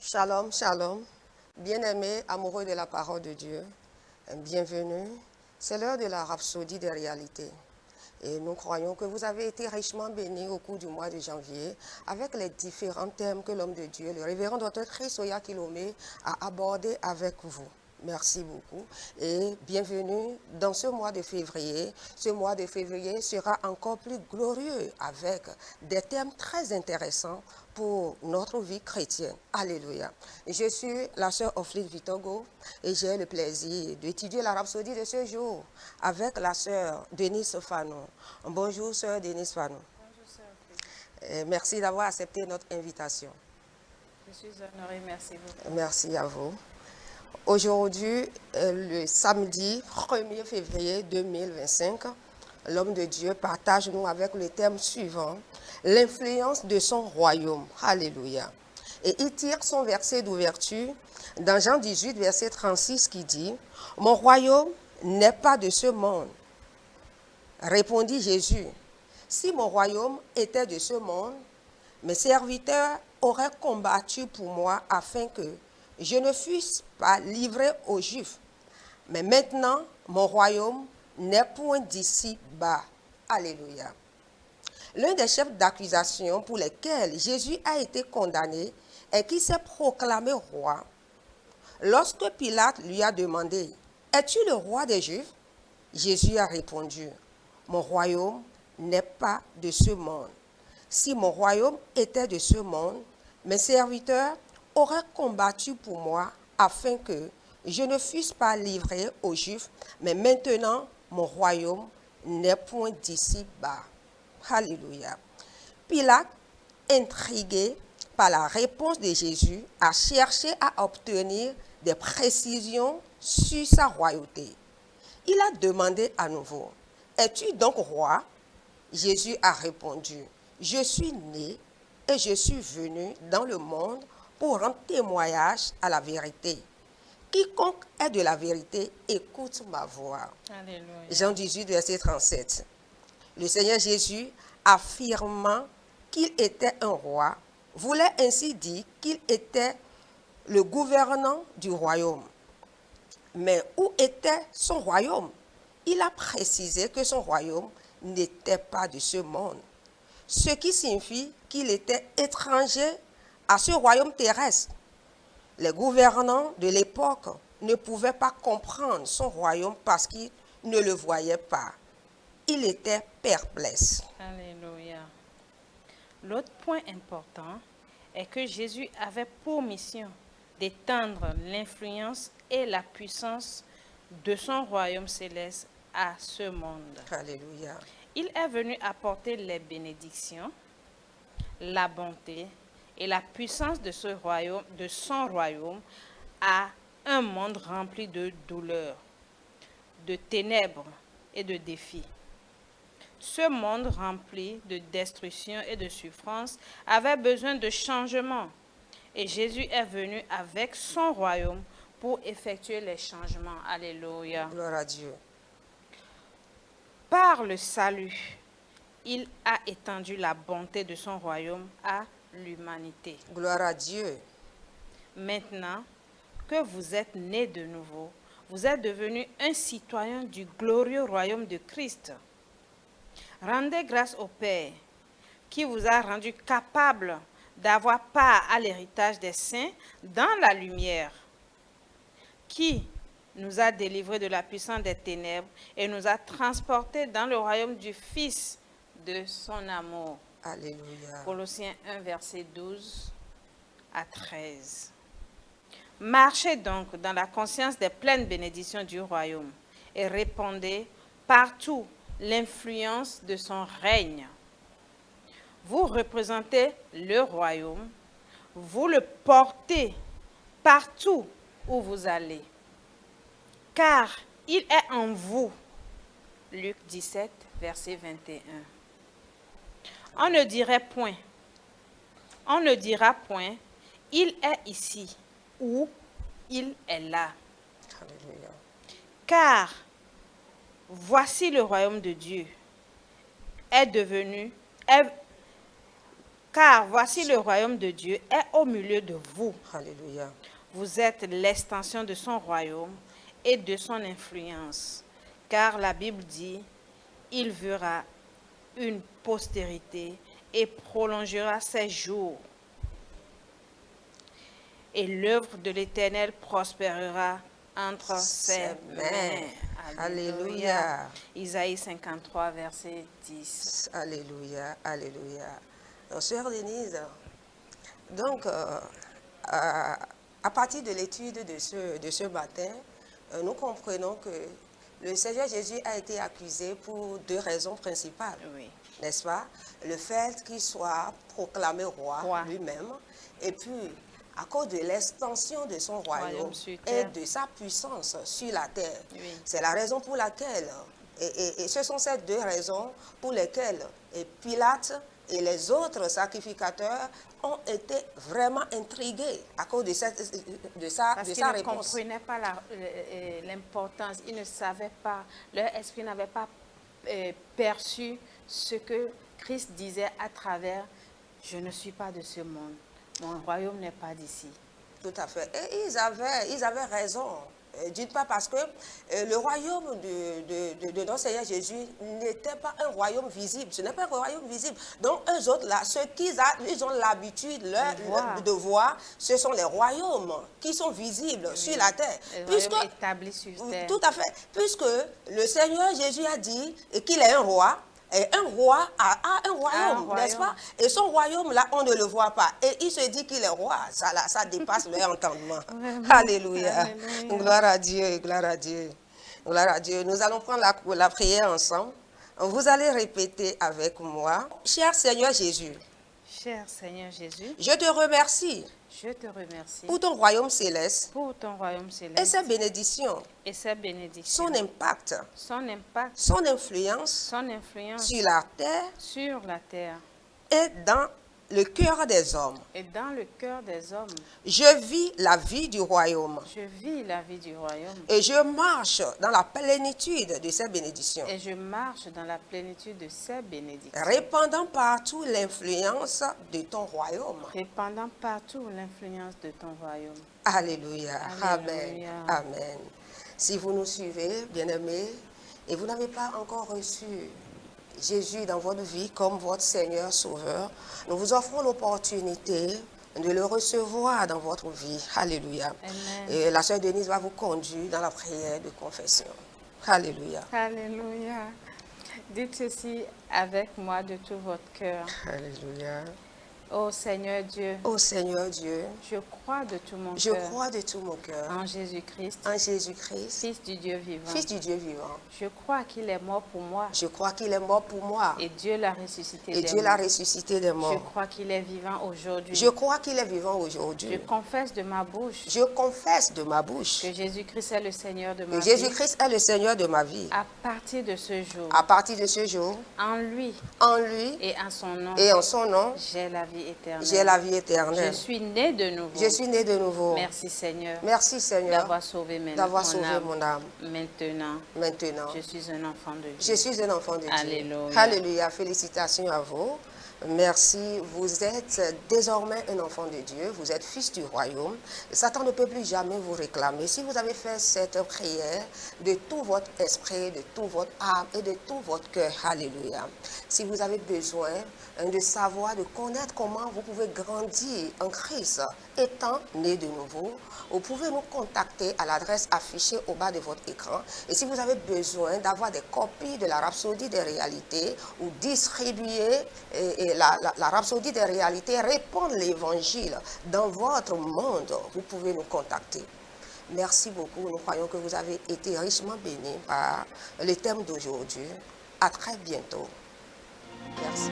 Shalom, shalom. Bien-aimés, amoureux de la parole de Dieu, bienvenue. C'est l'heure de la rhapsodie des réalités. Et nous croyons que vous avez été richement bénis au cours du mois de janvier avec les différents thèmes que l'homme de Dieu, le révérend Dr. Chris Oya Kilomé, a abordés avec vous. Merci beaucoup et bienvenue dans ce mois de février. Ce mois de février sera encore plus glorieux avec des thèmes très intéressants pour notre vie chrétienne. Alléluia. Je suis la sœur Oflite Vitogo et j'ai le plaisir d'étudier la rhapsodie de ce jour avec la sœur Denise Fanon. Bonjour sœur Denise Fanon. Bonjour, sœur Oflite. Merci d'avoir accepté notre invitation. Je suis honorée, merci beaucoup. Merci à vous. Aujourd'hui, le samedi 1er février 2025, l'homme de Dieu partage nous avec le thème suivant, l'influence de son royaume. Alléluia. Et il tire son verset d'ouverture dans Jean 18, verset 36 qui dit, « Mon royaume n'est pas de ce monde. » Répondit Jésus, « Si mon royaume était de ce monde, mes serviteurs auraient combattu pour moi afin que je ne fusse pas livré aux Juifs. Mais maintenant, mon royaume n'est point d'ici bas. » Alléluia. L'un des chefs d'accusation pour lesquels Jésus a été condamné est qu'il s'est proclamé roi. Lorsque Pilate lui a demandé, « Es-tu le roi des Juifs ?» Jésus a répondu, « Mon royaume n'est pas de ce monde. Si mon royaume était de ce monde, mes serviteurs auraient combattu pour moi afin que je ne fusse pas livré aux Juifs, mais maintenant mon royaume n'est point d'ici bas. » Alléluia. Pilate, intrigué par la réponse de Jésus, a cherché à obtenir des précisions sur sa royauté. Il a demandé à nouveau, « Es-tu donc roi ?» Jésus a répondu, « Je suis né et je suis venu dans le monde pour rendre témoignage à la vérité. Quiconque est de la vérité, écoute ma voix. » Alléluia. Jean 18, verset 37. Le Seigneur Jésus, affirmant qu'il était un roi, voulait ainsi dire qu'il était le gouvernant du royaume. Mais où était son royaume? Il a précisé que son royaume n'était pas de ce monde, ce qui signifie qu'il était étranger à ce royaume terrestre. Les gouvernants de l'époque ne pouvaient pas comprendre son royaume parce qu'ils ne le voyaient pas. Il était perplexe. Alléluia. L'autre point important est que Jésus avait pour mission d'étendre l'influence et la puissance de son royaume céleste à ce monde. Alléluia. Il est venu apporter les bénédictions, la bonté et la puissance de son royaume à un monde rempli de douleurs, de ténèbres et de défis. Ce monde rempli de destruction et de souffrance avait besoin de changement. Et Jésus est venu avec son royaume pour effectuer les changements. Alléluia. Gloire à Dieu. Par le salut, il a étendu la bonté de son royaume à l'humanité. Gloire à Dieu. Maintenant que vous êtes nés de nouveau, vous êtes devenu un citoyen du glorieux royaume de Christ. Rendez grâce au Père qui vous a rendu capable d'avoir part à l'héritage des saints dans la lumière, qui nous a délivrés de la puissance des ténèbres et nous a transportés dans le royaume du Fils de son amour. Alléluia. Colossiens 1, verset 12 à 13. Marchez donc dans la conscience des pleines bénédictions du royaume et répandez partout l'influence de son règne. Vous représentez le royaume, vous le portez partout où vous allez, car il est en vous. Luc 17, verset 21. On ne dira point, il est ici ou il est là. Alléluia. Car voici le royaume de Dieu Car voici le royaume de Dieu est au milieu de vous. Alléluia. Vous êtes l'extension de son royaume et de son influence. Car la Bible dit, il verra une postérité et prolongera ses jours. Et l'œuvre de l'Éternel prospérera entre ses mains. Alléluia. Isaïe 53, verset 10. Alléluia, alléluia. Donc, sœur Denise, donc, à partir de l'étude de ce matin, nous comprenons que le Seigneur Jésus a été accusé pour deux raisons principales, Oui. n'est-ce pas? Le fait qu'il soit proclamé roi lui-même, et puis à cause de l'extension de son royaume et de sa puissance sur la terre. Oui. C'est la raison pour laquelle, et ce sont ces deux raisons pour lesquelles Pilate et les autres sacrificateurs ont été vraiment intrigués à cause de sa réponse. Parce qu'ils ne comprenaient pas l'importance, ils ne savaient pas, leur esprit n'avait pas perçu ce que Christ disait à travers « Je ne suis pas de ce monde, mon royaume n'est pas d'ici ». Tout à fait. Et ils avaient raison. D'une part parce que le royaume de notre Seigneur Jésus n'était pas un royaume visible. Ce n'est pas un royaume visible. Donc, eux autres, là, ce qu'ils ont l'habitude de voir, ce sont les royaumes qui sont visibles sur la terre. Puisque, établis sur terre. Tout à fait. Puisque le Seigneur Jésus a dit qu'il est un roi. Et un roi a un royaume, n'est-ce pas? Et son royaume, là, on ne le voit pas. Et il se dit qu'il est roi. Ça dépasse leur entendement. Alléluia. Alléluia. Gloire à Dieu, gloire à Dieu. Gloire à Dieu. Nous allons prendre la prière ensemble. Vous allez répéter avec moi. Cher Seigneur Jésus. Cher Seigneur Jésus. Je te remercie. Je te remercie pour ton royaume céleste, pour ton royaume céleste et ses bénédictions, son impact, son influence sur la terre et dans le cœur des hommes. Je vis la vie du royaume. Et je marche dans la plénitude de ces bénédictions. Répandant partout l'influence de ton royaume. Alléluia. Amen. Amen. Si vous nous suivez, bien-aimés, et vous n'avez pas encore reçu Jésus dans votre vie comme votre Seigneur Sauveur, nous vous offrons l'opportunité de le recevoir dans votre vie. Alléluia. Amen. Et la sœur Denise va vous conduire dans la prière de confession. Alléluia. Alléluia. Dites ceci avec moi de tout votre cœur. Alléluia. Ô Seigneur Dieu. Ô Seigneur Dieu. Je crois de tout mon cœur. Je crois de tout mon cœur. En Jésus-Christ. En Jésus-Christ. Fils du Dieu vivant. Fils du Dieu vivant. Je crois qu'il est mort pour moi. Je crois qu'il est mort pour moi. Et Dieu l'a ressuscité des morts. Et Dieu l'a ressuscité des morts. Je crois qu'il est vivant aujourd'hui. Je crois qu'il est vivant aujourd'hui. Je confesse de ma bouche. Je confesse de ma bouche. Que Jésus-Christ est le Seigneur de ma vie. Que Jésus-Christ est le Seigneur de ma vie. À partir de ce jour. À partir de ce jour. En lui. En lui. Et en son nom. Et en son nom. J'ai la vie éternelle. J'ai la vie éternelle. Je suis né de nouveau. Je suis né de nouveau. Merci Seigneur. Merci Seigneur. D'avoir sauvé mon âme. Maintenant. Je suis un enfant de Dieu. Je suis un enfant de Dieu. Alléluia. Alléluia. Félicitations à vous. Merci. Vous êtes désormais un enfant de Dieu. Vous êtes fils du royaume. Satan ne peut plus jamais vous réclamer. Si vous avez fait cette prière de tout votre esprit, de tout votre âme et de tout votre cœur. Alléluia. Si vous avez besoin de savoir, de connaître comment vous pouvez grandir en Christ, étant né de nouveau, vous pouvez nous contacter à l'adresse affichée au bas de votre écran. Et si vous avez besoin d'avoir des copies de la Rhapsodie des réalités ou distribuer la Rhapsodie des réalités, répandre l'évangile dans votre monde, vous pouvez nous contacter. Merci beaucoup. Nous croyons que vous avez été richement bénis par le thème d'aujourd'hui. À très bientôt. Merci.